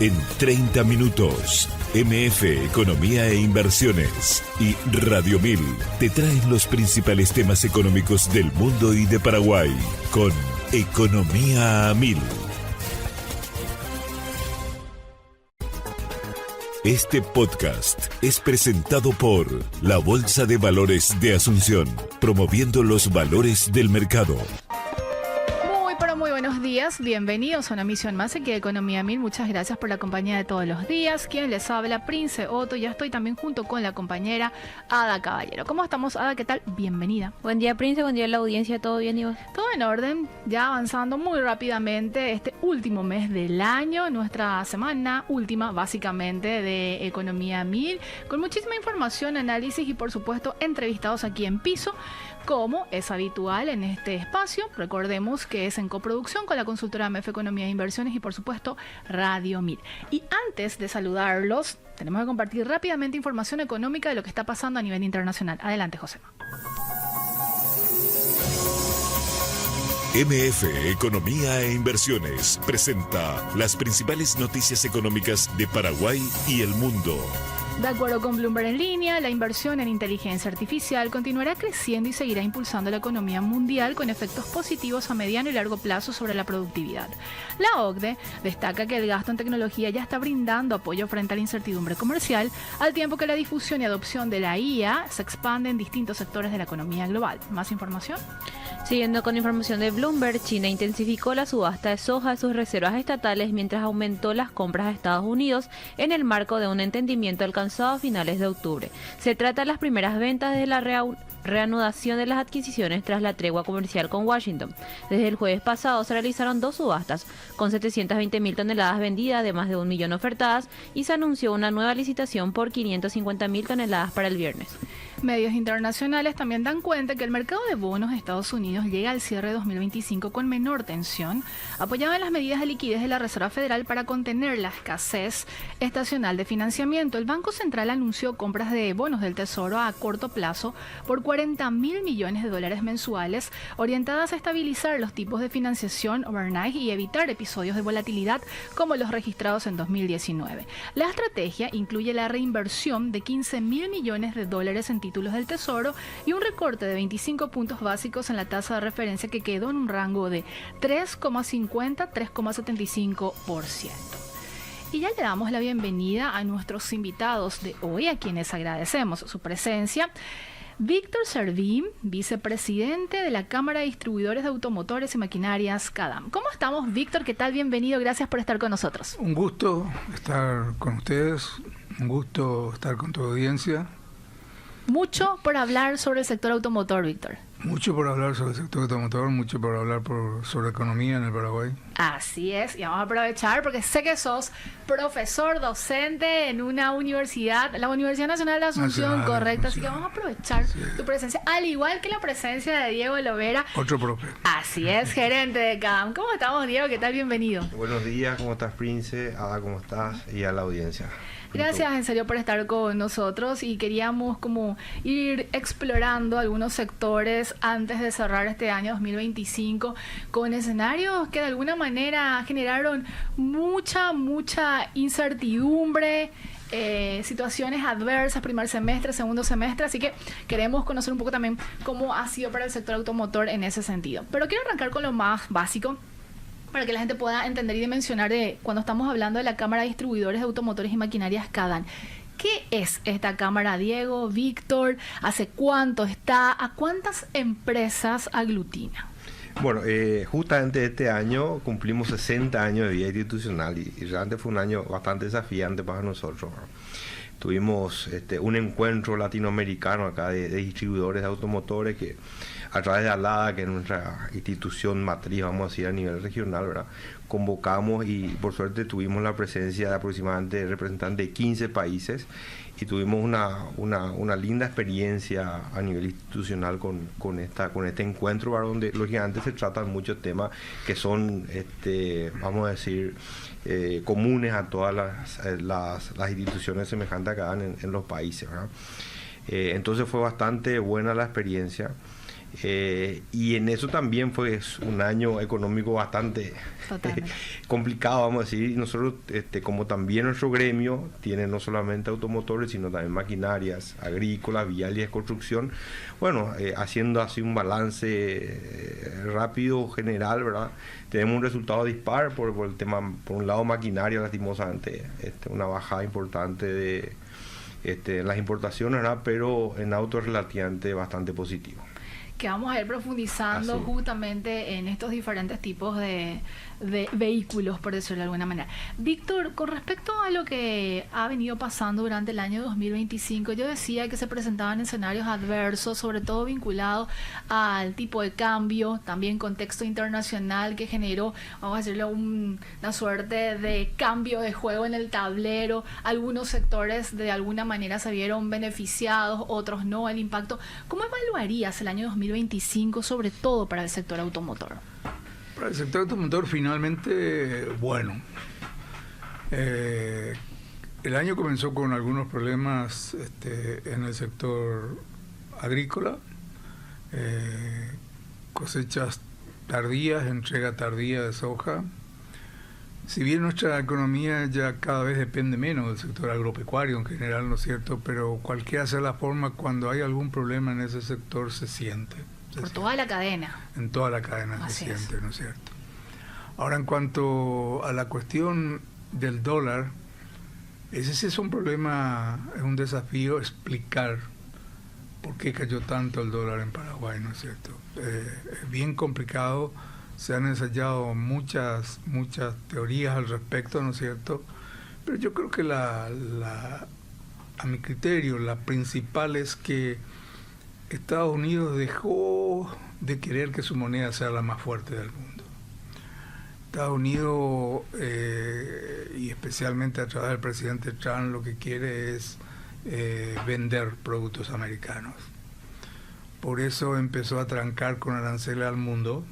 En 30 minutos, MF Economía e Inversiones y Radio 1000 te traen los principales temas económicos del mundo y de Paraguay con Economía a 1000. Este podcast es presentado por la Bolsa de Valores de Asunción, promoviendo los valores del mercado. Muy buenos días, bienvenidos a una emisión más aquí de Economía 1000. Muchas gracias por la compañía de todos los días. Quien les habla, Prince Otto. Ya estoy también junto con la compañera Ada Caballero. ¿Cómo estamos, Ada? ¿Qué tal? Bienvenida. Buen día, Prince. Buen día a la audiencia. ¿Todo bien, y vos? Todo en orden. Ya avanzando muy rápidamente este último mes del año. Nuestra semana última, básicamente, de Economía 1000. Con muchísima información, análisis y, por supuesto, entrevistados aquí en piso, como es habitual en este espacio. Recordemos que es en coproducción con la consultora MF Economía e Inversiones y, por supuesto, Radio 1000. Y antes de saludarlos, tenemos que compartir rápidamente información económica de lo que está pasando a nivel internacional. Adelante, Josema. MF Economía e Inversiones presenta las principales noticias económicas de Paraguay y el mundo. De acuerdo con Bloomberg en línea, la inversión en inteligencia artificial continuará creciendo y seguirá impulsando la economía mundial con efectos positivos a mediano y largo plazo sobre la productividad. La OCDE destaca que el gasto en tecnología ya está brindando apoyo frente a la incertidumbre comercial, al tiempo que la difusión y adopción de la IA se expande en distintos sectores de la economía global. ¿Más información? Siguiendo con información de Bloomberg, China intensificó la subasta de soja de sus reservas estatales mientras aumentó las compras a Estados Unidos en el marco de un entendimiento alcanzado a finales de octubre. Se trata de las primeras ventas desde la reanudación de las adquisiciones tras la tregua comercial con Washington. Desde el jueves pasado se realizaron dos subastas, con 720.000 toneladas vendidas de más de 1 millón ofertadas, y se anunció una nueva licitación por 550.000 toneladas para el viernes. Medios internacionales también dan cuenta que el mercado de bonos de Estados Unidos llega al cierre de 2025 con menor tensión, apoyado en las medidas de liquidez de la Reserva Federal para contener la escasez estacional de financiamiento. El Banco Central anunció compras de bonos del Tesoro a corto plazo por $40.000 millones mensuales, orientadas a estabilizar los tipos de financiación overnight y evitar episodios de volatilidad como los registrados en 2019. La estrategia incluye la reinversión de $15.000 millones en títulos del Tesoro y un recorte de 25 puntos básicos en la tasa de referencia, que quedó en un rango de 3,50-3,75%. Y ya le damos la bienvenida a nuestros invitados de hoy, a quienes agradecemos su presencia. Víctor Servín, vicepresidente de la Cámara de Distribuidores de Automotores y Maquinarias, CADAM. ¿Cómo estamos, Víctor? ¿Qué tal? Bienvenido. Gracias por estar con nosotros. Un gusto estar con ustedes, un gusto estar con tu audiencia. Mucho por hablar sobre el sector automotor, Víctor. Mucho por hablar sobre el sector automotor, mucho por hablar sobre economía en el Paraguay. Así es, y vamos a aprovechar porque sé que sos profesor, docente en una universidad, la Universidad Nacional de Asunción, correcto, así que vamos a aprovechar tu presencia, al igual que la presencia de Diego Lovera. Otro profe. Así es, gerente de CADAM. ¿Cómo estamos, Diego? ¿Qué tal? Bienvenido. Buenos días, ¿cómo estás, Prince? Ada, ¿cómo estás? Y a la audiencia. Gracias en serio por estar con nosotros, y queríamos como ir explorando algunos sectores antes de cerrar este año 2025 con escenarios que de alguna manera generaron mucha incertidumbre, situaciones adversas, primer semestre, segundo semestre, así que queremos conocer un poco también cómo ha sido para el sector automotor en ese sentido. Pero quiero arrancar con lo más básico, para que la gente pueda entender y dimensionar de cuando estamos hablando de la Cámara de Distribuidores de Automotores y Maquinarias, CADAM. ¿Qué es esta cámara, Diego, Víctor? ¿Hace cuánto está? ¿A cuántas empresas aglutina? Bueno, justamente este año cumplimos 60 años de vida institucional y realmente fue un año bastante desafiante para nosotros. Tuvimos un encuentro latinoamericano acá de distribuidores de automotores que a través de ALADA, que es nuestra institución matriz, vamos a decir, a nivel regional, ¿verdad? Convocamos y por suerte tuvimos la presencia de aproximadamente representantes de 15 países y tuvimos una linda experiencia a nivel institucional con este encuentro, ¿verdad? Donde lógicamente se tratan muchos temas que son, vamos a decir, comunes a todas las instituciones semejantes acá en los países, ¿verdad? Entonces fue bastante buena la experiencia. Y en eso también fue un año económico bastante complicado, vamos a decir. Y nosotros, como también nuestro gremio tiene no solamente automotores, sino también maquinarias, agrícolas, viales, construcción, bueno, haciendo así un balance rápido, general, ¿verdad? Tenemos un resultado dispar por el tema, por un lado maquinaria, lastimosamente, una bajada importante de las importaciones, ¿verdad? Pero en autos relativamente bastante positivo. Que vamos a ir profundizando justamente en estos diferentes tipos de vehículos, por decirlo de alguna manera. Víctor, con respecto a lo que ha venido pasando durante el año 2025, yo decía que se presentaban escenarios adversos, sobre todo vinculados al tipo de cambio, también contexto internacional que generó, vamos a decirlo, una suerte de cambio de juego en el tablero. Algunos sectores de alguna manera se vieron beneficiados, otros no, el impacto. ¿Cómo evaluarías el año 2025, sobre todo para el sector automotor? Para el sector automotor, finalmente, bueno. El año comenzó con algunos problemas en el sector agrícola, cosechas tardías, entrega tardía de soja. Si bien nuestra economía ya cada vez depende menos del sector agropecuario en general, ¿no es cierto? Pero cualquiera sea la forma, cuando hay algún problema en ese sector se siente. Por toda la cadena. En toda la cadena se siente, ¿no es cierto? Ahora, en cuanto a la cuestión del dólar, ese sí es un problema, es un desafío explicar por qué cayó tanto el dólar en Paraguay, ¿no es cierto? Es bien complicado, se han ensayado muchas teorías al respecto, ¿no es cierto? Pero yo creo que a mi criterio, la principal es que Estados Unidos dejó de querer que su moneda sea la más fuerte del mundo. Estados Unidos, y especialmente a través del presidente Trump, lo que quiere es vender productos americanos. Por eso empezó a trancar con aranceles al mundo,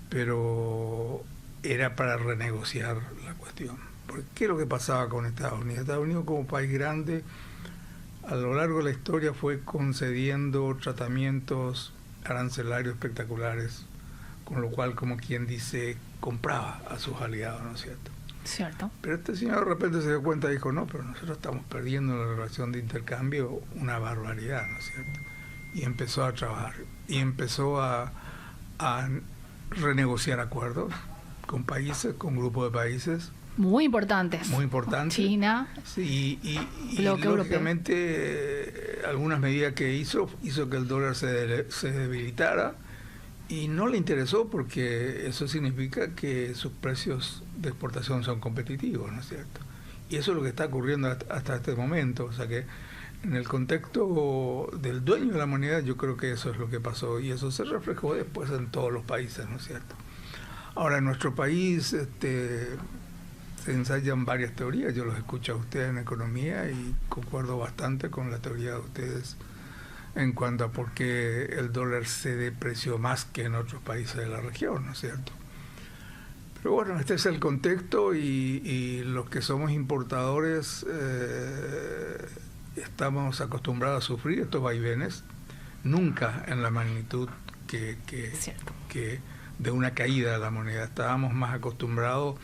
pero era para renegociar la cuestión. Porque ¿qué es lo que pasaba con Estados Unidos? Estados Unidos, como país grande, a lo largo de la historia fue concediendo tratamientos arancelarios espectaculares, con lo cual, como quien dice, compraba a sus aliados, ¿no es cierto? Cierto. Pero este señor de repente se dio cuenta y dijo, no, pero nosotros estamos perdiendo la relación de intercambio una barbaridad, ¿no es cierto? Y empezó a trabajar, y empezó a renegociar acuerdos con países, con grupos de países, muy importantes. Muy importantes. China. Sí, y lógicamente algunas medidas que hizo que el dólar se debilitara, y no le interesó porque eso significa que sus precios de exportación son competitivos, ¿no es cierto? Y eso es lo que está ocurriendo hasta este momento. O sea que en el contexto del dueño de la moneda, yo creo que eso es lo que pasó, y eso se reflejó después en todos los países, ¿no es cierto? Ahora, en nuestro país se ensayan varias teorías. Yo los escucho a ustedes en economía y concuerdo bastante con la teoría de ustedes en cuanto a por qué el dólar se depreció más que en otros países de la región, ¿no es cierto? Pero bueno, este es el contexto, y los que somos importadores estamos acostumbrados a sufrir estos vaivenes, nunca en la magnitud que de una caída de la moneda. Estábamos más acostumbrados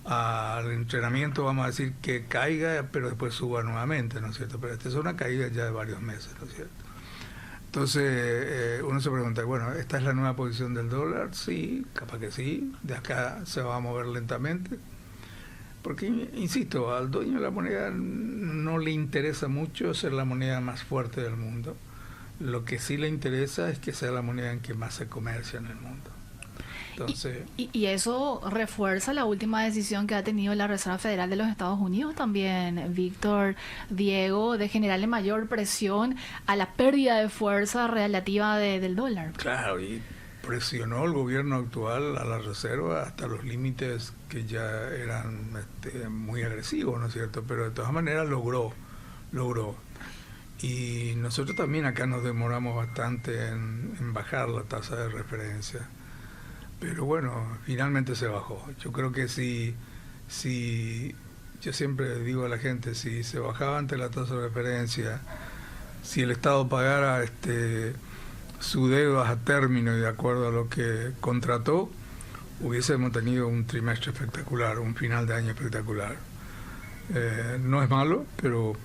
al entrenamiento, vamos a decir, que caiga pero después suba nuevamente, ¿no es cierto? Pero esta es una caída ya de varios meses, ¿no es cierto? Entonces uno se pregunta, bueno, ¿esta es la nueva posición del dólar? Sí, capaz que sí, de acá se va a mover lentamente, porque, insisto, al dueño de la moneda no le interesa mucho ser la moneda más fuerte del mundo. Lo que sí le interesa es que sea la moneda en que más se comercia en el mundo. Entonces, y eso refuerza la última decisión que ha tenido la Reserva Federal de los Estados Unidos también, Víctor, Diego, de generarle mayor presión a la pérdida de fuerza relativa del dólar. Claro, y presionó el gobierno actual a la Reserva hasta los límites que ya eran muy agresivos, ¿no es cierto? Pero de todas maneras logró. Y nosotros también acá nos demoramos bastante en bajar la tasa de referencia. Pero bueno, finalmente se bajó. Yo creo que si yo siempre digo a la gente, si se bajaba antes la tasa de referencia, si el Estado pagara su deuda a término y de acuerdo a lo que contrató, hubiésemos tenido un trimestre espectacular, un final de año espectacular. No es malo, pero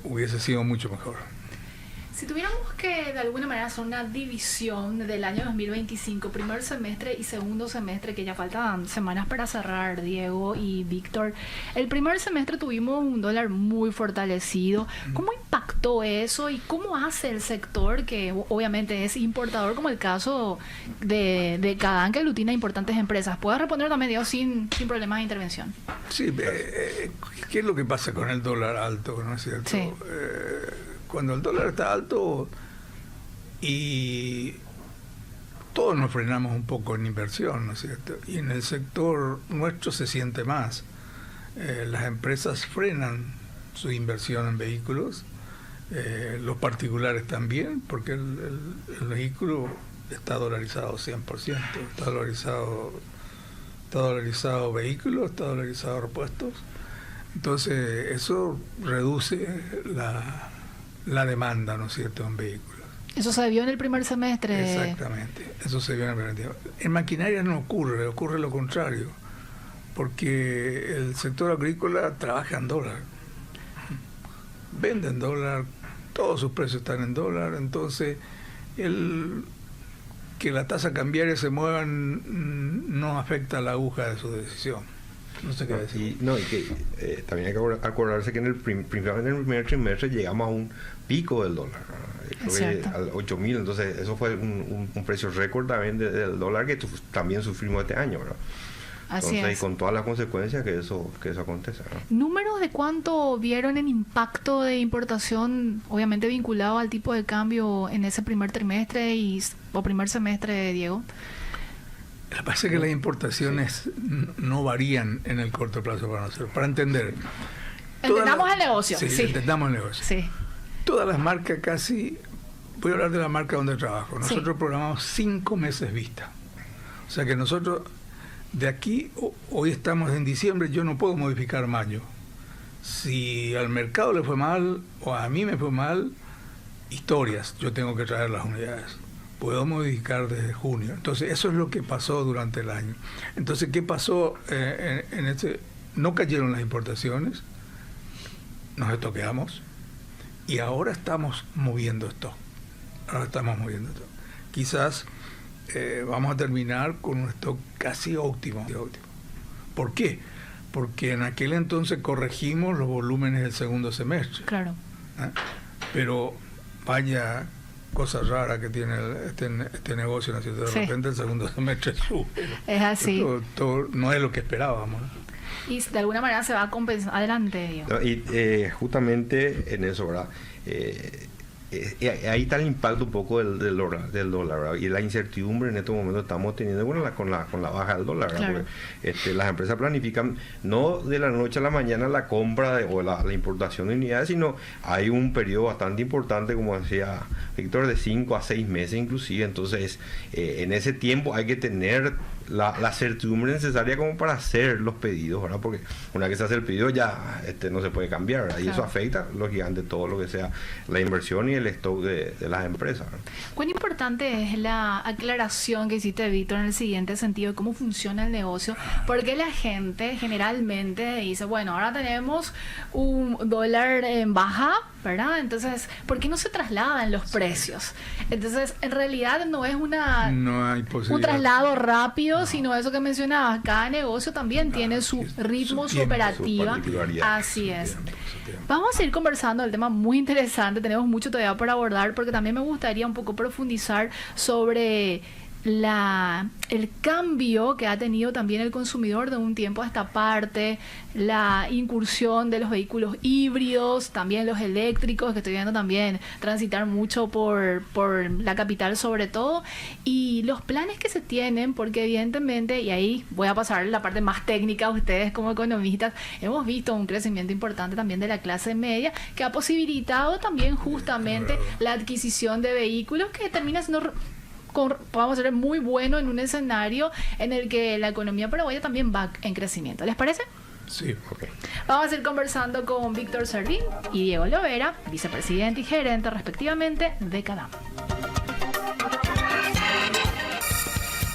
hubiese sido mucho mejor. Si tuviéramos que de alguna manera hacer una división del año 2025, primer semestre y segundo semestre, que ya faltan semanas para cerrar, Diego y Víctor, el primer semestre tuvimos un dólar muy fortalecido. ¿Cómo impactó eso y cómo hace el sector, que obviamente es importador, como el caso de Cadán, que aglutina importantes empresas? ¿Puedes responder también, Diego, sin problemas de intervención? Sí, ¿qué es lo que pasa con el dólar alto, no es cierto? Sí. Cuando el dólar está alto y todos nos frenamos un poco en inversión, ¿no es cierto? Y en el sector nuestro se siente más. Las empresas frenan su inversión en vehículos, los particulares también, porque el vehículo está dolarizado 100%, está dolarizado vehículos, está dolarizado repuestos. Entonces eso reduce la demanda, ¿no es cierto?, en vehículos. Eso se vio en el primer semestre. Exactamente, eso se vio en el primer semestre. En maquinaria no ocurre lo contrario, porque el sector agrícola trabaja en dólar, vende en dólar, todos sus precios están en dólar, entonces que la tasa cambiaria se mueva no afecta la aguja de su decisión. No sé qué decir. Y también hay que acordarse que en el primer trimestre llegamos a un pico del dólar, creo que al 8.000, entonces eso fue un precio récord también del dólar que también sufrimos este año, ¿verdad? Así entonces, es. Y con todas las consecuencias que eso acontece, ¿verdad? ¿Números de cuánto vieron en impacto de importación, obviamente vinculado al tipo de cambio en ese primer trimestre o primer semestre, Diego? Lo que pasa es que las importaciones no varían en el corto plazo para nosotros. Para entender. Entendamos el negocio. Sí, entendamos el negocio. Sí. Todas las marcas casi, voy a hablar de la marca donde trabajo, nosotros programamos 5 meses vista. O sea que nosotros, de aquí, hoy estamos en diciembre, yo no puedo modificar mayo. Si al mercado le fue mal o a mí me fue mal, historias, yo tengo que traer las unidades. Puedo modificar desde junio. Entonces, eso es lo que pasó durante el año. Entonces, ¿qué pasó en este? No cayeron las importaciones, nos estoqueamos y ahora estamos moviendo esto. Quizás vamos a terminar con un stock casi óptimo. ¿Por qué? Porque en aquel entonces corregimos los volúmenes del segundo semestre. Claro. Pero vaya cosa rara que tiene este negocio, ¿no es cierto? De repente el segundo semestre sube. Es así. Todo no es lo que esperábamos, ¿no? Y de alguna manera se va a compensar. Adelante, Diego. No, y justamente en eso, ¿verdad? Ahí está el impacto un poco del dólar, ¿verdad? Y la incertidumbre en estos momentos estamos teniendo con la baja del dólar, ¿verdad? Claro. Porque las empresas planifican no de la noche a la mañana la compra o la importación de unidades, sino hay un periodo bastante importante, como decía Víctor, de 5 a 6 meses inclusive. Entonces, en ese tiempo hay que tener la certidumbre necesaria como para hacer los pedidos, ¿verdad? Porque una vez que se hace el pedido ya no se puede cambiar, ¿verdad? Y eso afecta, lógicamente, todo lo que sea la inversión y el stock de las empresas, ¿verdad? ¿Cuán importante es la aclaración que hiciste, Víctor, en el siguiente sentido de cómo funciona el negocio? Porque la gente generalmente dice, bueno, ahora tenemos un dólar en baja, ¿verdad? Entonces, ¿por qué no se trasladan los precios? Entonces, en realidad no es no hay un traslado rápido, sino eso que mencionabas. Cada negocio también tiene su ritmo, su operativa. Así es. Vamos a ir conversando del tema muy interesante. Tenemos mucho todavía por abordar, porque también me gustaría un poco profundizar sobre el cambio que ha tenido también el consumidor de un tiempo a esta parte, la incursión de los vehículos híbridos, también los eléctricos, que estoy viendo también transitar mucho por la capital sobre todo, y los planes que se tienen, porque evidentemente, y ahí voy a pasar la parte más técnica a ustedes como economistas, hemos visto un crecimiento importante también de la clase media, que ha posibilitado también justamente la adquisición de vehículos que termina siendo, podamos ser muy bueno en un escenario en el que la economía paraguaya también va en crecimiento. ¿Les parece? Sí, ok. Vamos a ir conversando con Víctor Servín y Diego Lovera, vicepresidente y gerente respectivamente de Cadán.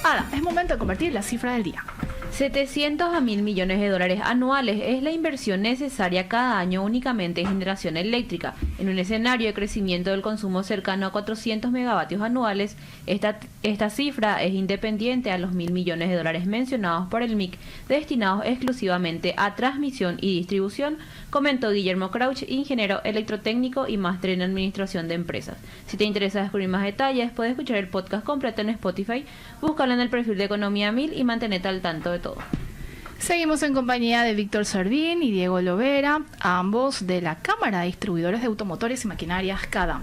Ada, es momento de convertir la cifra del día. 700 a 1.000 millones de dólares anuales es la inversión necesaria cada año únicamente en generación eléctrica. En un escenario de crecimiento del consumo cercano a 400 megavatios anuales, esta cifra es independiente a los 1.000 millones de dólares mencionados por el MIC, destinados exclusivamente a transmisión y distribución, comentó Guillermo Crouch, ingeniero electrotécnico y máster en administración de empresas. Si te interesa descubrir más detalles, puedes escuchar el podcast completo en Spotify, búscalo en el perfil de Economía 1000 y mantenete al tanto de todo. Seguimos en compañía de Víctor Servín y Diego Lovera, ambos de la Cámara de Distribuidores de Automotores y Maquinarias CADAM.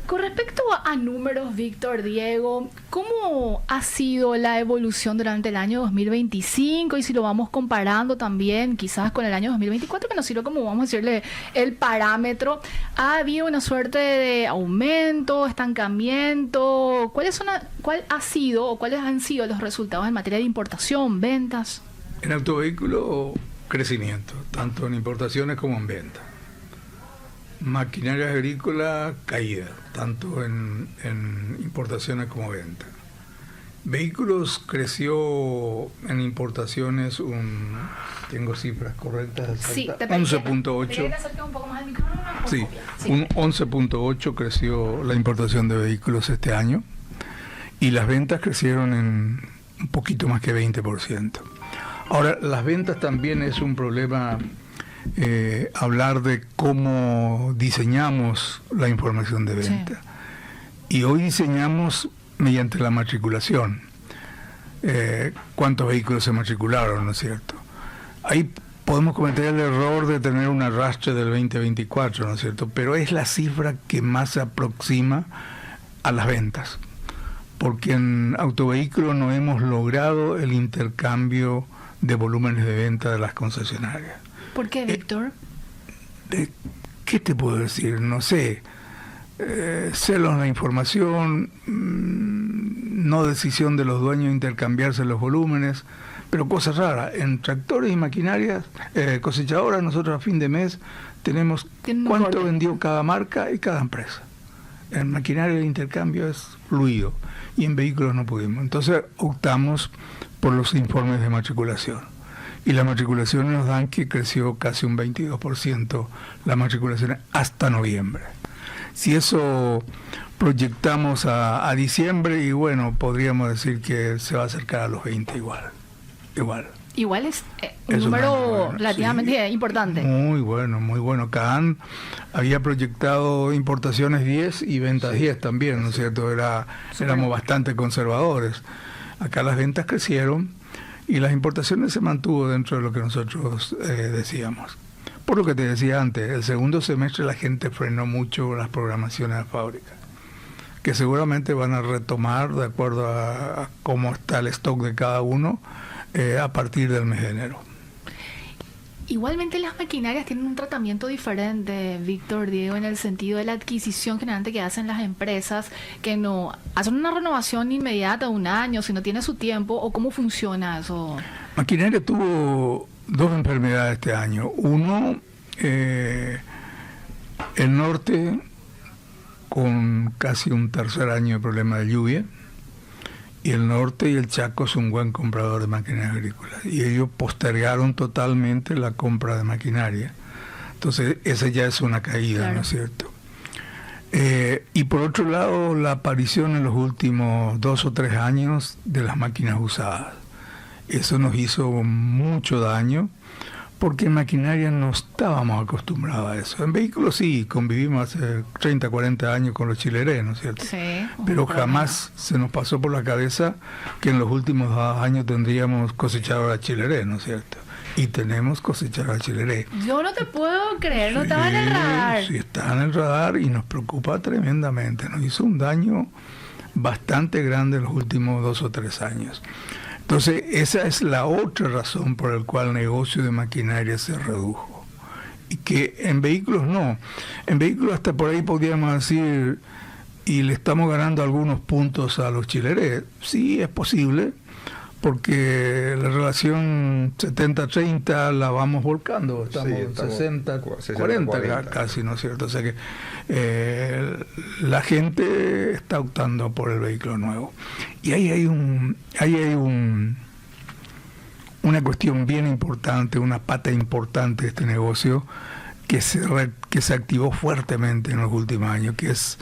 Con respecto a números, Víctor, Diego, ¿cómo ha sido la evolución durante el año 2025? Y si lo vamos comparando también quizás con el año 2024, que nos sirve como, vamos a decirle, el parámetro. ¿Ha habido una suerte de aumento, estancamiento? ¿Cuál ha sido o cuáles han sido los resultados en materia de importación, ventas? En autovehículo, crecimiento, tanto en importaciones como en ventas. Maquinaria agrícola, caída, tanto en importaciones como ventas. Vehículos creció en importaciones tengo cifras correctas, sí, 11.8. Sí, un 11.8 creció la importación de vehículos este año y las ventas crecieron en un poquito más que 20%. Ahora, las ventas también es un problema. Hablar de cómo diseñamos la información de venta. Sí. Y hoy diseñamos mediante la matriculación. ¿Cuántos vehículos se matricularon, no es cierto? Ahí podemos cometer el error de tener un arrastre del 2024, ¿no es cierto? Pero es la cifra que más se aproxima a las ventas. Porque en autovehículos no hemos logrado el intercambio de volúmenes de venta de las concesionarias. ¿Por qué, Víctor? ¿Qué te puedo decir? No sé. Celos en la información, no decisión de los dueños de intercambiarse los volúmenes, pero cosas raras. En tractores y maquinarias, cosechadoras, nosotros a fin de mes tenemos cuánto vendió cada marca y cada empresa. En maquinaria el intercambio es fluido y en vehículos no pudimos. Entonces optamos por los informes de matriculación. Y las matriculaciones nos dan que creció casi un 22% las matriculaciones hasta noviembre. Si eso proyectamos a diciembre, y bueno, podríamos decir que se va a acercar a los 20 igual. Igual es un número relativamente importante. Muy bueno, muy bueno. CADAM había proyectado importaciones 10 y ventas 10 también, ¿no es cierto? Éramos bastante conservadores. Acá las ventas crecieron y las importaciones se mantuvo dentro de lo que nosotros decíamos. Por lo que te decía antes, el segundo semestre la gente frenó mucho las programaciones de fábrica, que seguramente van a retomar de acuerdo a cómo está el stock de cada uno a partir del mes de enero. Igualmente las maquinarias tienen un tratamiento diferente, Víctor, Diego, en el sentido de la adquisición generante que hacen las empresas, que no hacen una renovación inmediata de un año, si no tiene su tiempo, o cómo funciona eso. Maquinaria tuvo dos enfermedades este año. Uno, el norte, con casi un tercer año de problema de lluvia, y el norte y el Chaco es un buen comprador de maquinaria agrícola, y ellos postergaron totalmente la compra de maquinaria. Entonces esa ya es una caída, claro. ¿No es cierto? Y por otro lado, la aparición en los últimos 2 o 3 años de las máquinas usadas. Eso nos hizo mucho daño, porque en maquinaria no estábamos acostumbrados a eso. En vehículos sí, convivimos hace 30, 40 años con los chilerés, ¿no es cierto? Sí. Pero jamás se nos pasó por la cabeza que en los últimos 2 años tendríamos cosechadora chileré, ¿no es cierto? Y tenemos cosechadora chileré. Yo no te puedo creer, no estaba en el radar. Sí, está en el radar y nos preocupa tremendamente. Nos hizo un daño bastante grande en los últimos 2 o 3 años. Entonces, esa es la otra razón por la cual el negocio de maquinaria se redujo. Y que en vehículos no. En vehículos hasta por ahí podríamos decir, y le estamos ganando algunos puntos a los chilerés. Sí, es posible, porque la relación 70-30 la vamos volcando, estamos 60-40 casi, ¿no es cierto? O sea que la gente está optando por el vehículo nuevo. Y ahí hay una cuestión bien importante, una pata importante de este negocio que se activó fuertemente en los últimos años, que es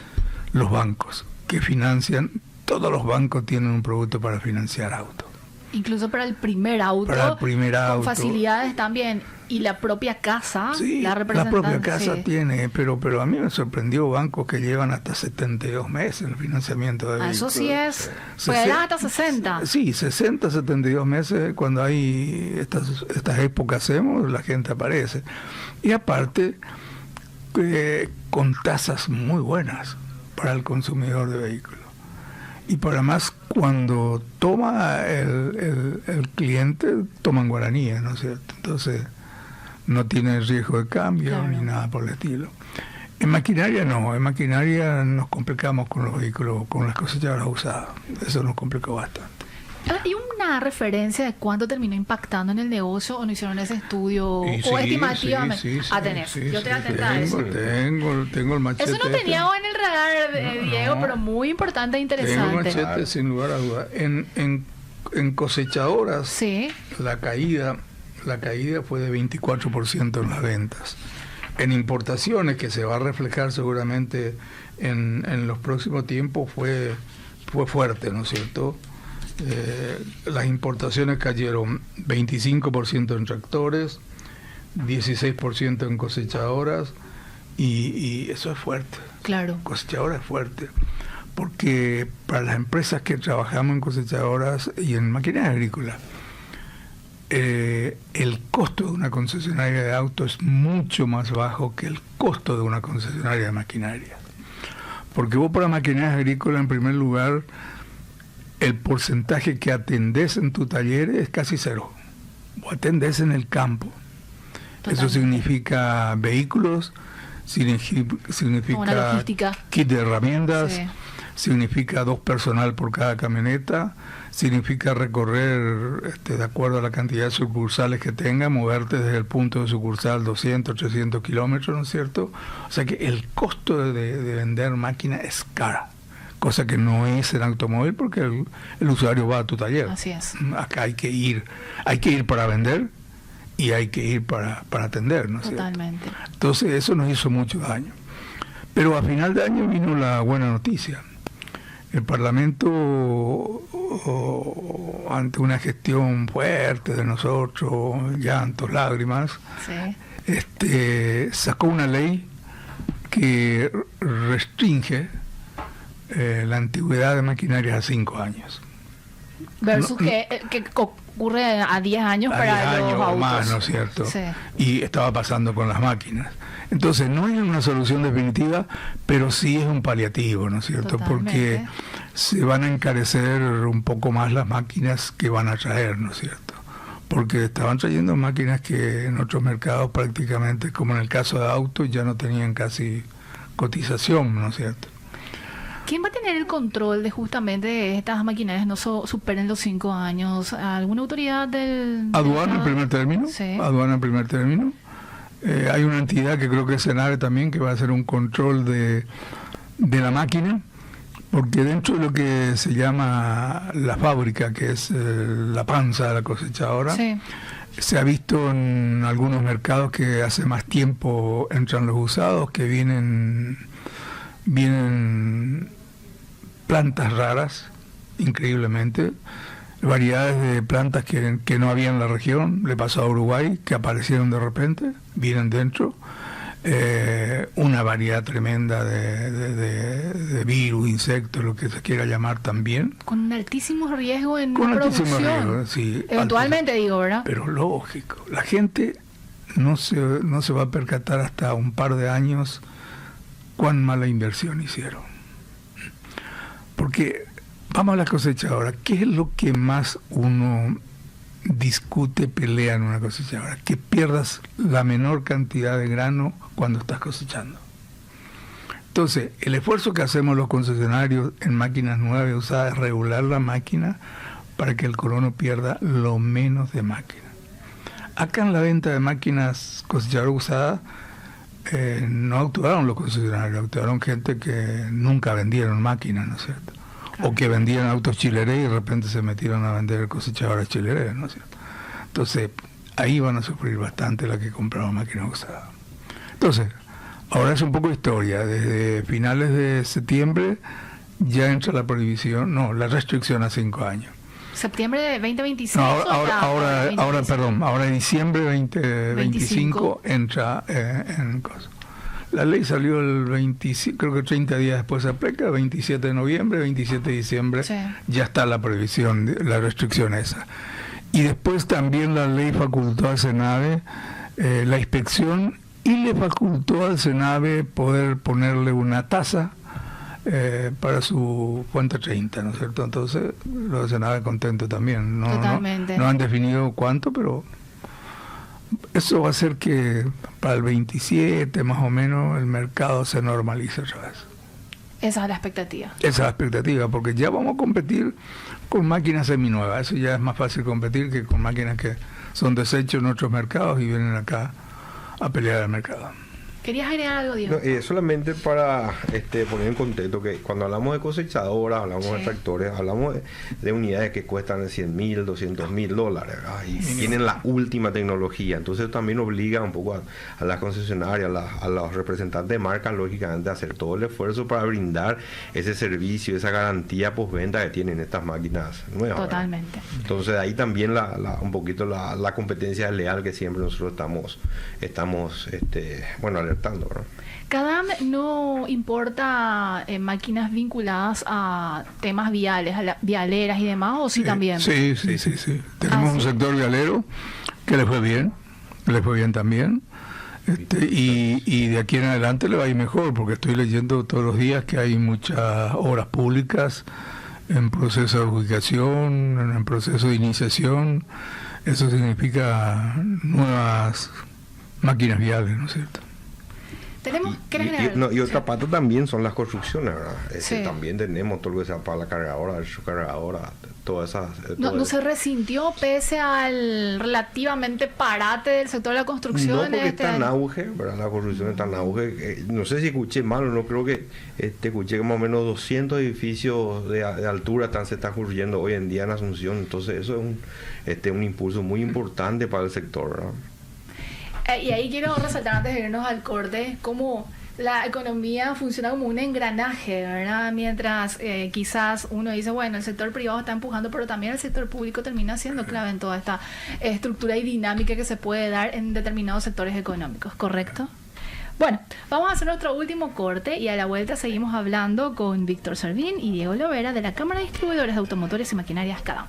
los bancos, que financian. Todos los bancos tienen un producto para financiar autos. Incluso para el primer auto. Con facilidades también. Y la propia casa, sí, la propia casa tiene, pero a mí me sorprendió bancos que llevan hasta 72 meses el financiamiento de vehículos. Eso sí es, pues era hasta 60. Sí, 60, 72 meses, cuando hay estas épocas la gente aparece. Y aparte, con tasas muy buenas para el consumidor de vehículos. Y para más, cuando toma el cliente, toman guaraníes, ¿no es cierto? Entonces, no tiene riesgo de cambio ni nada por el estilo. En maquinaria no, en maquinaria nos complicamos con los vehículos, con las cosechadoras usadas. Eso nos complicó bastante. ¿Hay una referencia de cuánto terminó impactando en el negocio o no hicieron ese estudio? ¿O estimativamente? Yo estoy atenta a eso. Tengo el machete. Eso no tenía en el radar, Diego, pero muy importante e interesante. Tengo el machete sin lugar a dudas. En cosechadoras, la caída fue de 24% en las ventas. En importaciones, que se va a reflejar seguramente en los próximos tiempos, fue fuerte, ¿no es cierto? Las importaciones cayeron 25% en tractores, 16% en cosechadoras, y eso es fuerte. Claro. Cosechadora es fuerte, porque para las empresas que trabajamos en cosechadoras y en maquinaria agrícola, el costo de una concesionaria de autos es mucho más bajo que el costo de una concesionaria de maquinaria. Porque vos para maquinaria agrícola, en primer lugar, el porcentaje que atendés en tu taller es casi cero. Vos atendés en el campo. Totalmente. Eso significa vehículos, significa kit de herramientas, significa 2 personal por cada camioneta, significa recorrer, de acuerdo a la cantidad de sucursales que tenga, moverte desde el punto de sucursal 200, 300 kilómetros, ¿no es cierto? O sea que el costo de vender máquina es cara, cosa que no es en automóvil, porque el usuario va a tu taller. Así es. Acá hay que ir para vender y hay que ir para atender, ¿no es cierto? Totalmente. Entonces eso nos hizo mucho daño. Pero a final de año vino la buena noticia. El Parlamento, ante una gestión fuerte de nosotros, llantos, lágrimas, sacó una ley que restringe la antigüedad de maquinarias a 5 años. Versus que ocurre a 10 años para los autos. O más, ¿no es cierto? Sí. Y estaba pasando con las máquinas. Entonces, no es una solución definitiva, pero sí es un paliativo, ¿no es cierto? Totalmente. Porque se van a encarecer un poco más las máquinas que van a traer, ¿no es cierto? Porque estaban trayendo máquinas que en otros mercados prácticamente, como en el caso de autos, ya no tenían casi cotización, ¿no es cierto? ¿Quién va a tener el control de justamente de estas maquinarias no superen los 5 años? ¿Alguna autoridad del...? Aduana en primer término. Sí. Aduana en primer término. Hay una entidad que creo que es Senare también, que va a hacer un control de la máquina, porque dentro de lo que se llama la fábrica, que es la panza de la cosechadora, se ha visto en algunos mercados que hace más tiempo entran los usados, que vienen plantas raras, increíblemente, variedades de plantas que no había en la región. Le pasó a Uruguay, que aparecieron de repente, vienen dentro, una variedad tremenda de virus, insectos, lo que se quiera llamar también. Con un altísimo riesgo en la producción. Riesgo, sí, eventualmente digo, ¿verdad? Pero lógico, la gente no se va a percatar hasta un par de años cuán mala inversión hicieron. Porque vamos a la cosechadora. ¿Qué es lo que más uno discute, pelea en una cosechadora? Que pierdas la menor cantidad de grano cuando estás cosechando. Entonces, el esfuerzo que hacemos los concesionarios en máquinas nuevas usadas es regular la máquina para que el colono pierda lo menos de máquina. Acá en la venta de máquinas cosechadoras usadas no actuaron los concesionarios, actuaron gente que nunca vendieron máquinas, ¿no es cierto? Claro. O que vendían autos chileré y de repente se metieron a vender cosechadoras chileré, ¿no es cierto? Entonces, ahí van a sufrir bastante la que compraron máquinas usadas. Entonces, ahora es un poco historia. Desde finales de septiembre ya entra la prohibición, la restricción a 5 años. ¿Septiembre de 2026? No, ahora en diciembre 2025 entra en cosas. La ley salió el 25, creo que 30 días después se aplica, 27 de noviembre, 27 de diciembre, sí. Ya está la prohibición, la restricción esa. Y después también la ley facultó al SENAVE la inspección y le facultó al SENAVE poder ponerle una tasa para su cuenta 30, ¿no es cierto? Entonces, los SENAVE contentos también. Totalmente. No han definido cuánto, pero eso va a hacer que para el 27 más o menos el mercado se normalice otra vez. Esa es la expectativa. Esa es la expectativa, porque ya vamos a competir con máquinas seminuevas. Eso ya es más fácil competir que con máquinas que son desechos en otros mercados y vienen acá a pelear al mercado. ¿Querías agregar algo, Diego? No, solamente para poner en contexto que cuando hablamos de cosechadoras, hablamos de tractores, hablamos de unidades que cuestan $100,000, $200,000, ¿verdad? Y tienen la última tecnología. Entonces también obliga un poco a las concesionarias, a los representantes de marca, lógicamente, a hacer todo el esfuerzo para brindar ese servicio, esa garantía postventa que tienen estas máquinas nuevas. Totalmente. ¿Verdad? Entonces ahí también un poquito la competencia leal que siempre nosotros estamos alertando, ¿no? CADAM no importa máquinas vinculadas a temas viales, a vialeras y demás, ¿o sí también? Sí. Tenemos un sector vialero que le fue bien también. Y de aquí en adelante le va a ir mejor, porque estoy leyendo todos los días que hay muchas obras públicas en proceso de adjudicación, en proceso de iniciación. Eso significa nuevas máquinas viales, ¿no es cierto? Y otra parte también son las construcciones, ¿verdad? También tenemos todo lo que sea para la cargadora, la cargadora, todas esas... ¿No se resintió pese al relativamente parate del sector de la construcción? No, porque está en auge, ¿verdad? La construcción está en auge. No sé si escuché mal o no, creo que escuché que más o menos 200 edificios de altura se están construyendo hoy en día en Asunción. Entonces eso es un impulso muy importante para el sector, ¿verdad? Y ahí quiero resaltar, antes de irnos al corte, cómo la economía funciona como un engranaje, ¿verdad? Mientras quizás uno dice, bueno, el sector privado está empujando, pero también el sector público termina siendo clave en toda esta estructura y dinámica que se puede dar en determinados sectores económicos, ¿correcto? Bueno, vamos a hacer nuestro último corte y a la vuelta seguimos hablando con Víctor Servín y Diego Lovera de la Cámara de Distribuidores de Automotores y Maquinarias CADAM.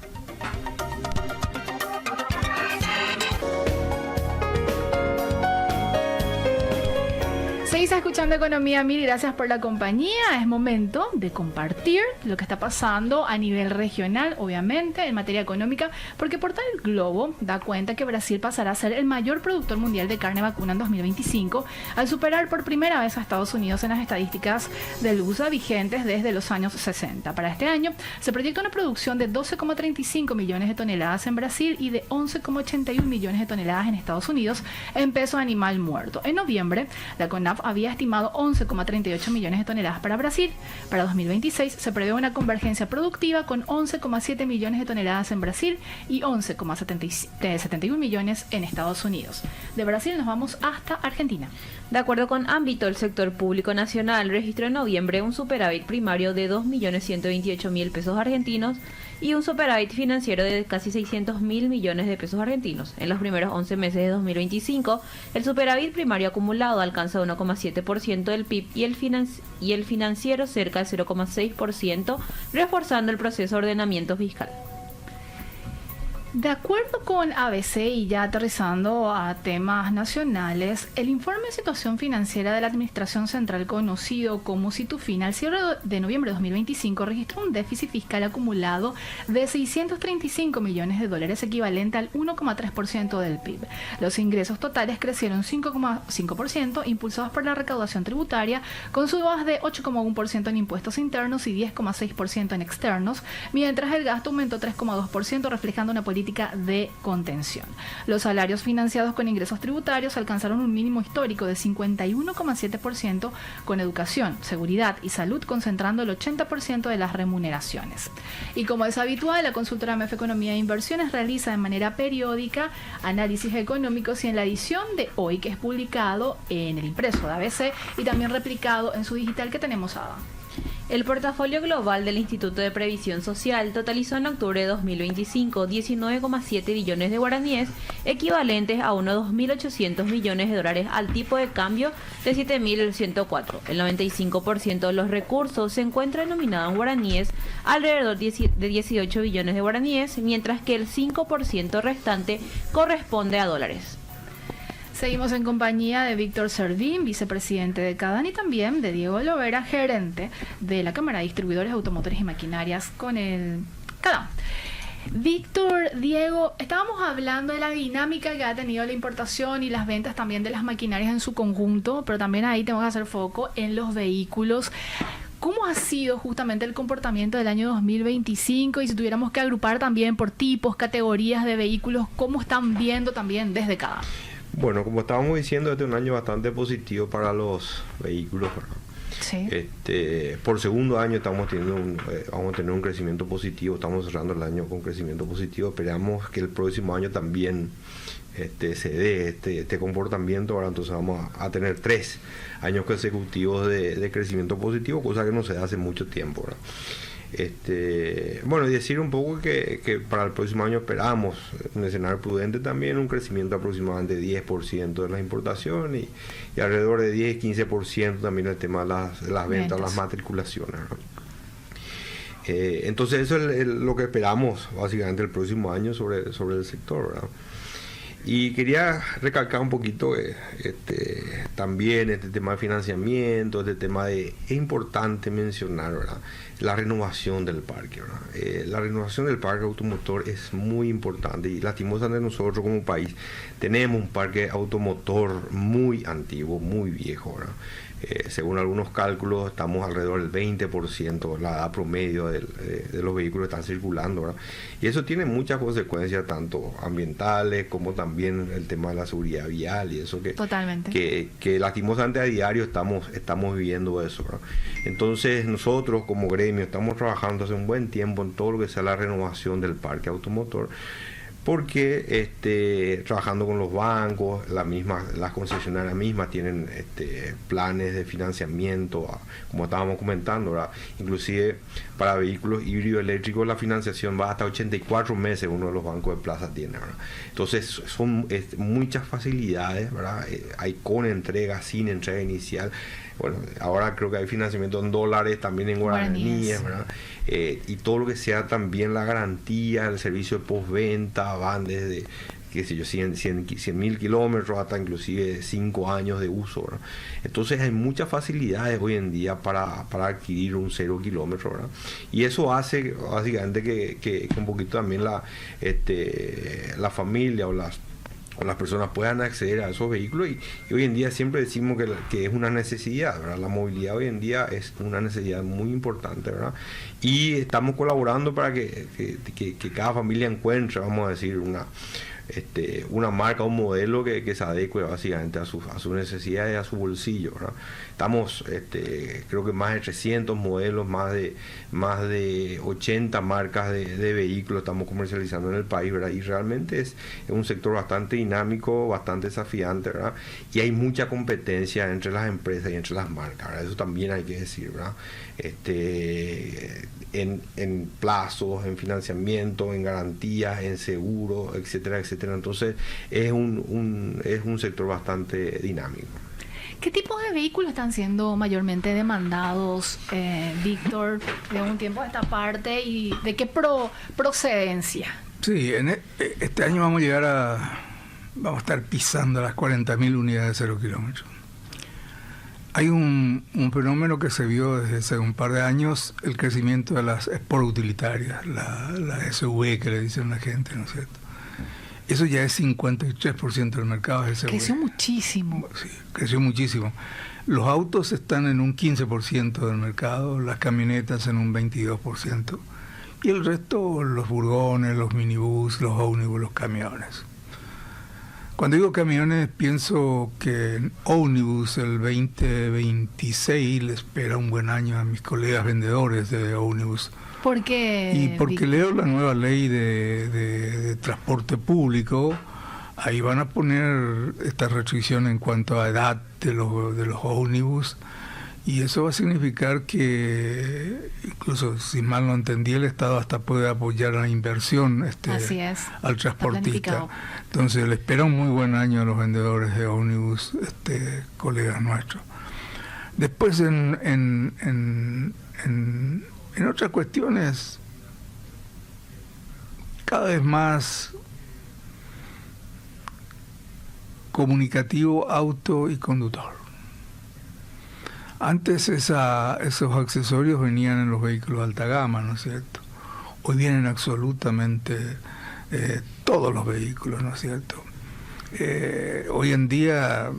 Seguís escuchando Economía Mil, gracias por la compañía. Es momento de compartir lo que está pasando a nivel regional, obviamente, en materia económica, porque Portal Globo da cuenta que Brasil pasará a ser el mayor productor mundial de carne vacuna en 2025, al superar por primera vez a Estados Unidos en las estadísticas del USA vigentes desde los años 60. Para este año se proyecta una producción de 12,35 millones de toneladas en Brasil y de 11,81 millones de toneladas en Estados Unidos en peso animal muerto. En noviembre, la CONAF había estimado 11,38 millones de toneladas para Brasil. Para 2026 se prevé una convergencia productiva con 11,7 millones de toneladas en Brasil y 11,71 millones en Estados Unidos. De Brasil nos vamos hasta Argentina. De acuerdo con Ámbito, el sector público nacional registró en noviembre un superávit primario de 2.128.000 pesos argentinos y un superávit financiero de casi 600.000 millones de pesos argentinos. En los primeros 11 meses de 2025, el superávit primario acumulado alcanza 1,7% del PIB y el financiero cerca del 0,6%, reforzando el proceso de ordenamiento fiscal. De acuerdo con ABC y ya aterrizando a temas nacionales, el informe de situación financiera de la Administración Central, conocido como Situfina, al cierre de noviembre de 2025 registró un déficit fiscal acumulado de 635 millones de dólares, equivalente al 1,3% del PIB. Los ingresos totales crecieron 5,5%, impulsados por la recaudación tributaria, con subas de 8,1% en impuestos internos y 10,6% en externos, mientras el gasto aumentó 3,2%, reflejando una política de contención. Los salarios financiados con ingresos tributarios alcanzaron un mínimo histórico de 51,7%, con educación, seguridad y salud concentrando el 80% de las remuneraciones. Y como es habitual, la consultora MEF Economía e Inversiones realiza de manera periódica análisis económicos, y en la edición de hoy, que es publicado en el impreso de ABC y también replicado en su digital, que tenemos, Ada. El portafolio global del Instituto de Previsión Social totalizó en octubre de 2025 19,7 billones de guaraníes, equivalentes a unos 2.800 millones de dólares al tipo de cambio de 7.104. El 95% de los recursos se encuentra denominado en guaraníes, alrededor de 18 billones de guaraníes, mientras que el 5% restante corresponde a dólares. Seguimos en compañía de Víctor Servín, vicepresidente de CADAN, y también de Diego Lovera, gerente de la Cámara de Distribuidores Automotores y Maquinarias con el CADAN. Víctor, Diego, estábamos hablando de la dinámica que ha tenido la importación y las ventas también de las maquinarias en su conjunto, pero también ahí tenemos que hacer foco en los vehículos. ¿Cómo ha sido justamente el comportamiento del año 2025? Y si tuviéramos que agrupar también por tipos, categorías de vehículos, ¿cómo están viendo también desde CADAN? Bueno, como estábamos diciendo, este es un año bastante positivo para los vehículos. Sí. Por segundo año vamos a tener un crecimiento positivo. Estamos cerrando el año con crecimiento positivo. Esperamos que el próximo año también se dé este comportamiento. Ahora entonces vamos a tener 3 años consecutivos de crecimiento positivo, cosa que no se da hace mucho tiempo, ¿verdad? Bueno, y decir un poco que para el próximo año esperamos un escenario prudente también, un crecimiento aproximadamente de 10% de las importaciones y alrededor de 10-15% también el tema de las ventas, las matriculaciones, ¿no? Entonces eso es lo que esperamos básicamente el próximo año sobre el sector, ¿verdad? Y quería recalcar un poquito también este tema de financiamiento, es importante mencionar, ¿verdad?, la renovación del parque, ¿verdad? La renovación del parque automotor es muy importante y lastimosamente nosotros como país tenemos un parque automotor muy antiguo, muy viejo, ¿verdad? Según algunos cálculos estamos alrededor del 20% la edad promedio de los vehículos que están circulando, ¿verdad? Y eso tiene muchas consecuencias, tanto ambientales como también el tema de la seguridad vial y eso Totalmente. que lastimosamente a diario estamos viviendo eso, ¿verdad? Entonces nosotros como gremio estamos trabajando hace un buen tiempo en todo lo que sea la renovación del parque automotor, porque trabajando con los bancos, las concesionarias mismas tienen planes de financiamiento, como estábamos comentando, ¿verdad? Inclusive para vehículos híbridos eléctricos la financiación va hasta 84 meses, uno de los bancos de plaza tiene, ¿verdad? Entonces son muchas facilidades, ¿verdad? Hay con entrega, sin entrega inicial. Bueno, ahora creo que hay financiamiento en dólares, también en guaraníes, ¿verdad? Y todo lo que sea también la garantía, el servicio de postventa, van desde, qué sé yo, 100.000 kilómetros hasta inclusive 5 años de uso, ¿verdad? Entonces hay muchas facilidades hoy en día para adquirir un 0 kilómetro, ¿verdad? Y eso hace básicamente que un poquito también la familia o las personas puedan acceder a esos vehículos y hoy en día siempre decimos que es una necesidad, ¿verdad? La movilidad hoy en día es una necesidad muy importante, ¿verdad? Y estamos colaborando para que cada familia encuentre, vamos a decir, una marca, un modelo que se adecue básicamente a sus necesidades y a su bolsillo, ¿verdad? Estamos, creo que más de 300 modelos, más de 80 marcas de vehículos estamos comercializando en el país, ¿verdad? Y realmente es un sector bastante dinámico, bastante desafiante, ¿verdad? Y hay mucha competencia entre las empresas y entre las marcas, ¿verdad? Eso también hay que decir, ¿verdad? En plazos, en financiamiento, en garantías, en seguros, etcétera, etcétera. Entonces es un sector bastante dinámico. ¿Qué tipos de vehículos están siendo mayormente demandados, Víctor, de un tiempo a esta parte, y de qué procedencia? Sí, este año vamos a estar pisando las 40.000 unidades de 0 kilómetros. Hay un fenómeno que se vio desde hace un par de años, el crecimiento de las Sport utilitarias, la SUV que le dicen la gente, ¿no es cierto? Eso ya es 53% del mercado de SUV. Creció muchísimo. Sí, creció muchísimo. Los autos están en un 15% del mercado, las camionetas en un 22%, y el resto, los furgones, los minibús, los ómnibus, los camiones. Cuando digo camiones, pienso que en ómnibus el 2026 le espera un buen año a mis colegas vendedores de ómnibus. ¿Por qué? Y porque leo la nueva ley de transporte público, ahí van a poner esta restricción en cuanto a edad de los ómnibus, y eso va a significar que, incluso si mal no entendí, el Estado hasta puede apoyar la inversión Así es, al transportista. Entonces le espera un muy buen año a los vendedores de ómnibus, colegas nuestros. Después en otras cuestiones, cada vez más comunicativo auto y conductor. Antes esos accesorios venían en los vehículos de alta gama, ¿no es cierto? Hoy vienen absolutamente todos los vehículos, ¿no es cierto? Hoy en día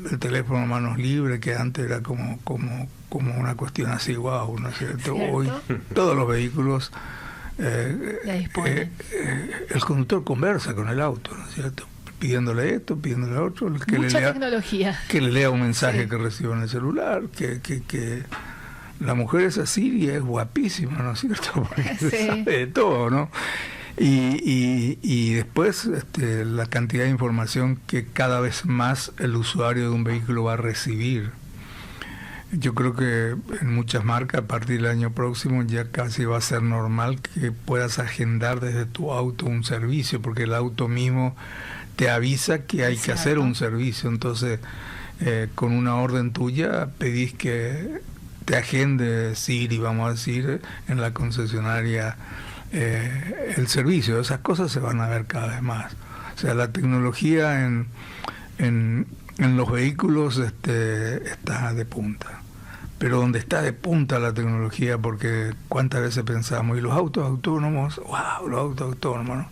el teléfono a manos libres, que antes era como una cuestión así, wow, ¿no es cierto? Hoy todos los vehículos, el conductor conversa con el auto, ¿no es cierto? Pidiéndole esto, pidiéndole otro, tecnología. Que le lea un mensaje que reciba en el celular, que la mujer esa Siri es guapísima, ¿no es cierto? Porque se sabe de todo, ¿no? Y después la cantidad de información que cada vez más el usuario de un vehículo va a recibir. Yo creo que en muchas marcas a partir del año próximo ya casi va a ser normal que puedas agendar desde tu auto un servicio, porque el auto mismo te avisa que hay que hacer un servicio. Entonces con una orden tuya pedís que te agende Siri, vamos a decir, en la concesionaria el servicio. Esas cosas se van a ver cada vez más. O sea, la tecnología en los vehículos está de punta. Pero donde está de punta la tecnología, porque cuántas veces pensamos, y los autos autónomos, wow, los autos autónomos, ¿no?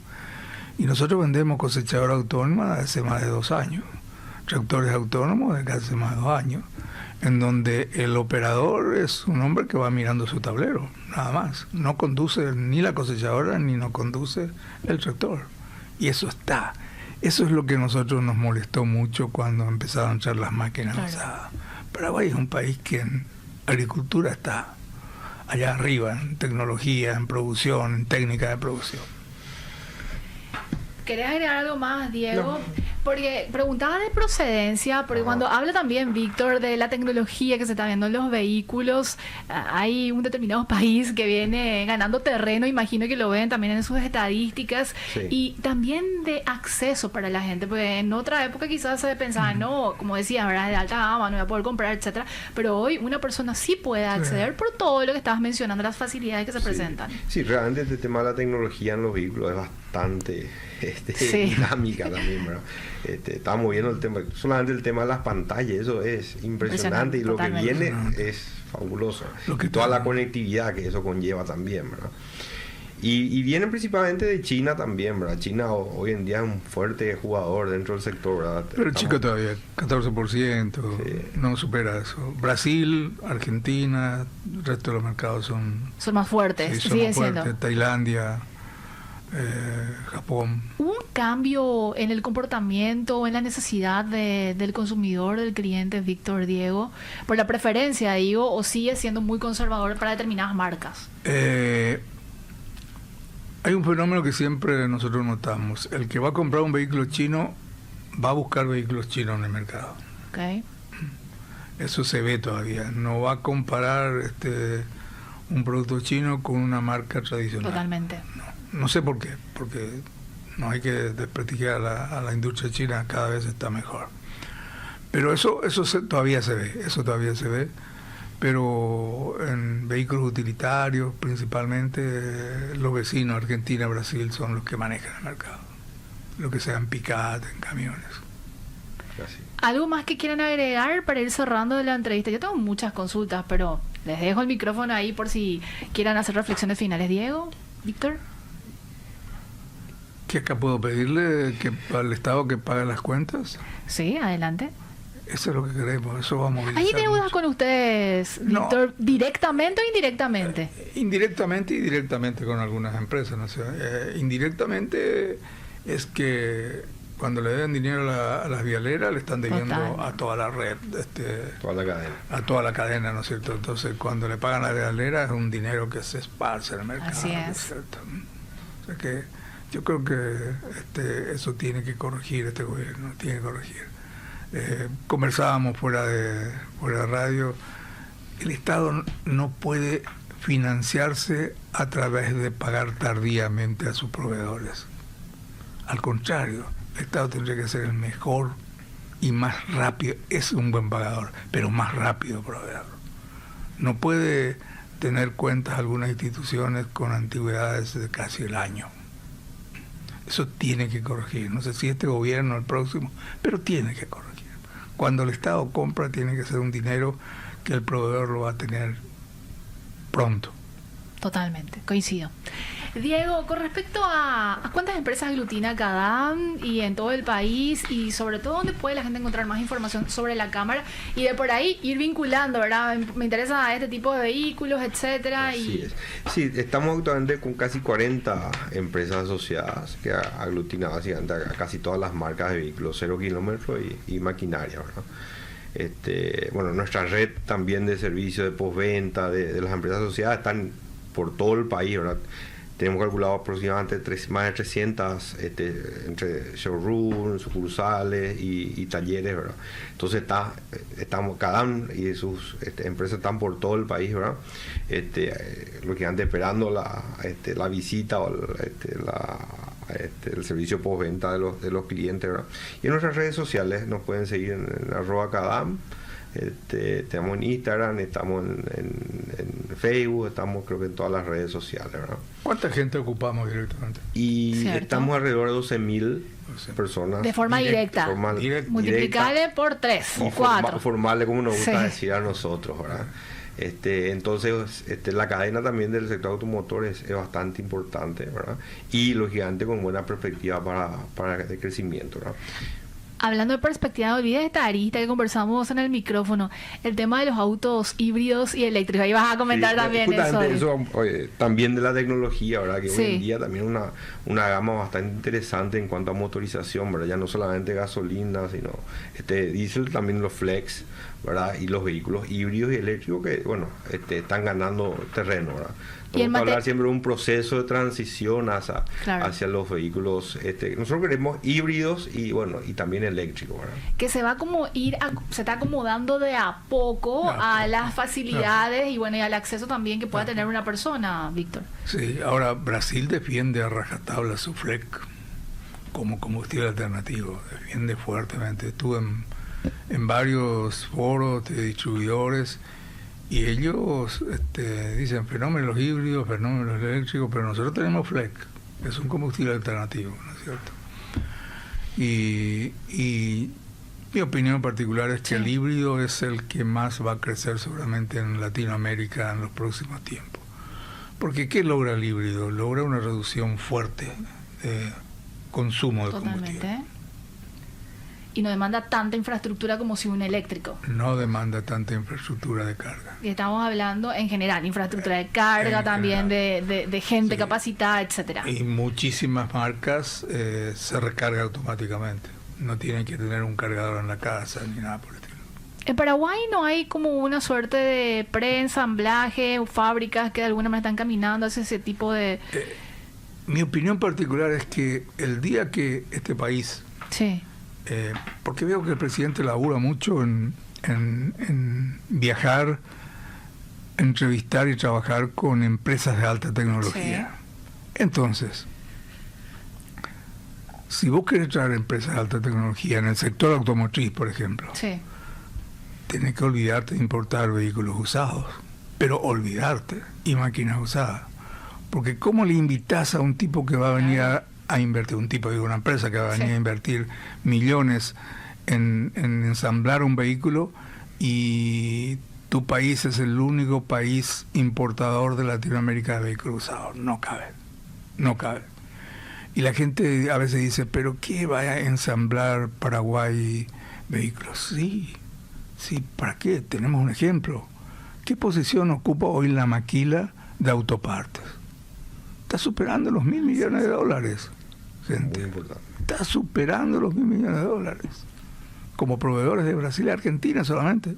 Y nosotros vendemos cosechadora autónoma desde hace más de 2 años, tractores autónomos desde hace más de 2 años, en donde el operador es un hombre que va mirando su tablero, nada más. No conduce ni la cosechadora ni no conduce el tractor. Y eso está. Eso es lo que a nosotros nos molestó mucho cuando empezaron a entrar las máquinas avanzadas. Paraguay es un país que en agricultura está allá arriba, en tecnología, en producción, en técnica de producción. ¿Querés agregar algo más, Diego? No. Porque preguntaba de procedencia, porque cuando habla también Víctor de la tecnología que se está viendo en los vehículos, hay un determinado país que viene ganando terreno, imagino que lo ven también en sus estadísticas, sí. Y también de acceso para la gente, porque en otra época quizás se pensaba, no, como decías, ¿verdad? De alta gama, no voy a poder comprar, etcétera, pero hoy una persona sí puede acceder por todo lo que estabas mencionando, las facilidades que se presentan. Sí, realmente este tema de la tecnología en los vehículos es bastante dinámica también, ¿verdad? Estamos viendo el tema, solamente el tema de las pantallas, eso es impresionante y lo totalmente. Que viene es fabuloso. Toda la conectividad que eso conlleva también, ¿verdad? Y vienen principalmente de China también, ¿verdad? China hoy en día es un fuerte jugador dentro del sector, ¿verdad? Pero chico todavía, 14%, no supera eso. Brasil, Argentina, el resto de los mercados son más fuertes, sí, siguen siendo. Tailandia, Japón. ¿Hubo un cambio en el comportamiento, en la necesidad del consumidor, del cliente, Víctor, Diego, por la preferencia, digo, o sigue siendo muy conservador para determinadas marcas? Hay un fenómeno que siempre nosotros notamos. El que va a comprar un vehículo chino va a buscar vehículos chinos en el mercado. Okay. Eso se ve todavía. No va a comparar un producto chino con una marca tradicional. Totalmente. No sé por qué, porque no hay que desprestigiar a la industria china, cada vez está mejor. Pero eso todavía se ve, pero en vehículos utilitarios, principalmente los vecinos, Argentina, Brasil, son los que manejan el mercado. Lo que sea en pick-up, en camiones. Así. ¿Algo más que quieran agregar para ir cerrando la entrevista? Yo tengo muchas consultas, pero les dejo el micrófono ahí por si quieran hacer reflexiones finales. Diego, Víctor. ¿Que acá puedo pedirle que al Estado que pague las cuentas? Sí, adelante. Eso es lo que queremos, eso va a movilizar. ¿Hay deudas con ustedes, Víctor, No. ¿Directamente o indirectamente? Indirectamente y directamente con algunas empresas, ¿no? O sea, indirectamente es que cuando le den dinero a las vialeras le están debiendo Total. a toda la red, Toda la cadena. a toda la cadena, ¿no es cierto? Entonces cuando le pagan a la vialera es un dinero que se esparce en el mercado, Así ¿no es. cierto? O sea que yo creo que eso tiene que corregir este gobierno, tiene que corregir. Conversábamos fuera de radio, el Estado no puede financiarse a través de pagar tardíamente a sus proveedores. Al contrario, el Estado tendría que ser el mejor y más rápido, es un buen pagador, pero más rápido proveedor. No puede tener cuentas algunas instituciones con antigüedades de casi el año. Eso tiene que corregir. No sé si este gobierno o el próximo, pero tiene que corregir. Cuando el Estado compra, tiene que ser un dinero que el proveedor lo va a tener pronto. Totalmente, coincido. Diego, con respecto a cuántas empresas aglutina Cadam y en todo el país, y sobre todo dónde puede la gente encontrar más información sobre la cámara y de por ahí ir vinculando, ¿verdad? Me interesa este tipo de vehículos, etcétera. Así es. Sí, estamos actualmente con casi 40 empresas asociadas que aglutinan básicamente a casi todas las marcas de vehículos 0 kilómetros y maquinaria, ¿verdad? Bueno, nuestra red también de servicio de postventa de las empresas asociadas están por todo el país, ¿verdad? Tenemos calculado aproximadamente más de 300 entre showrooms, sucursales y talleres, ¿verdad? Entonces Cadam y sus empresas están por todo el país, ¿verdad? Lógicamente esperando la visita o el servicio postventa de los clientes, ¿verdad? Y en nuestras redes sociales nos pueden seguir en @Cadam. Estamos en Instagram, estamos en Facebook, estamos creo que en todas las redes sociales, ¿verdad? ¿Cuánta gente ocupamos directamente? Y ¿Cierto? estamos alrededor de 12.000 personas. De forma directa. Multiplicable por 3 o 4. Formales, como nos gusta Sí. decir a nosotros, ¿verdad? Entonces, la cadena también del sector automotor es bastante importante, ¿verdad? Y lógicamente con buena perspectiva para el crecimiento, ¿verdad? Hablando de perspectiva, no olvides esta arista que conversamos en el micrófono, el tema de los autos híbridos y eléctricos. Ahí vas a comentar también eso. También de la tecnología, ¿verdad? Que Sí. hoy en día también una gama bastante interesante en cuanto a motorización, ¿verdad? Ya no solamente gasolina, sino diésel, también los flex, ¿verdad? Y los vehículos híbridos y eléctricos que, bueno, están ganando terreno, ¿verdad? Y Vamos a hablar siempre de un proceso de transición hacia los vehículos. Nosotros queremos híbridos y también eléctricos, ¿verdad? Que se va se está acomodando de a poco a las facilidades y y al acceso también que pueda tener una persona, Víctor. Sí, ahora Brasil defiende a rajatabla su FLEC como combustible alternativo, defiende fuertemente. Estuve en varios foros de distribuidores y ellos dicen fenómenos híbridos, fenómenos eléctricos, pero nosotros tenemos FLEC, es un combustible alternativo, ¿no es cierto? Y mi opinión particular es que el híbrido es el que más va a crecer seguramente en Latinoamérica en los próximos tiempos. Porque ¿qué logra el híbrido? Logra una reducción fuerte de consumo de combustible. Y no demanda tanta infraestructura como si un eléctrico. No demanda tanta infraestructura de carga. Y estamos hablando en general, infraestructura de carga también, de gente capacitada, etcétera. Y muchísimas marcas se recarga automáticamente. No tienen que tener un cargador en la casa ni nada por el estilo. En Paraguay no hay como una suerte de preensamblaje o fábricas que de alguna manera están caminando hacia ese tipo de... Mi opinión particular es que el día que este país... Sí. Porque veo que el presidente labura mucho en viajar, entrevistar y trabajar con empresas de alta tecnología. Sí. Entonces, si vos querés traer empresas de alta tecnología en el sector automotriz, por ejemplo, tenés que olvidarte de importar vehículos usados, pero olvidarte, y máquinas usadas. Porque ¿cómo le invitas a un tipo que va a venir a invertir, una empresa que va a venir a invertir millones en ensamblar un vehículo, y tu país es el único país importador de Latinoamérica de vehículos usados? No cabe. Y la gente a veces dice, ¿pero qué va a ensamblar Paraguay vehículos? Sí, ¿para qué? Tenemos un ejemplo. ¿Qué posición ocupa hoy la maquila de autopartes? Está superando los $1.000 millones, gente. Muy importante. Está superando los $1.000 millones. Como proveedores de Brasil y Argentina solamente.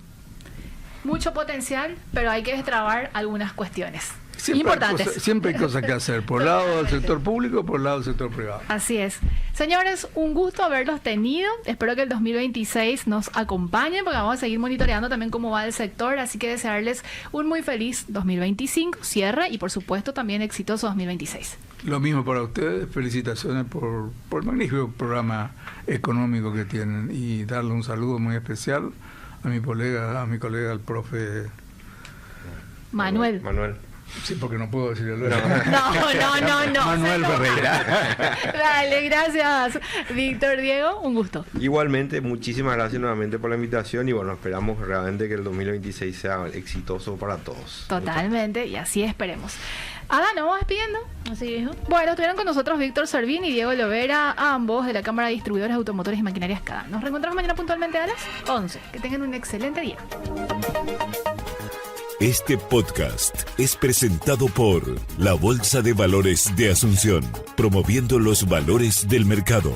Mucho potencial, pero hay que destrabar algunas cuestiones importantes. Siempre hay cosas que hacer, por el lado del sector público, por el lado del sector privado. Así es. Señores, un gusto haberlos tenido. Espero que el 2026 nos acompañen, porque vamos a seguir monitoreando también cómo va el sector. Así que desearles un muy feliz 2025, cierre, y por supuesto también exitoso 2026. Lo mismo para ustedes. Felicitaciones por el magnífico programa económico que tienen, y darle un saludo muy especial a mi colega, el profe Manuel. Sí, porque no puedo decirle luego. No. Manuel Ferreira. Dale, gracias, Víctor. Diego, un gusto. Igualmente, muchísimas gracias nuevamente por la invitación, y bueno, esperamos realmente que el 2026 sea exitoso para todos. Totalmente, y así esperemos. Ada, ¿nos vamos despidiendo? Así dijo. Bueno, estuvieron con nosotros Víctor Servín y Diego Lovera, ambos de la Cámara de Distribuidores Automotores y Maquinarias CADA. Nos reencontramos mañana puntualmente a las 11. Que tengan un excelente día. Este podcast es presentado por la Bolsa de Valores de Asunción, promoviendo los valores del mercado.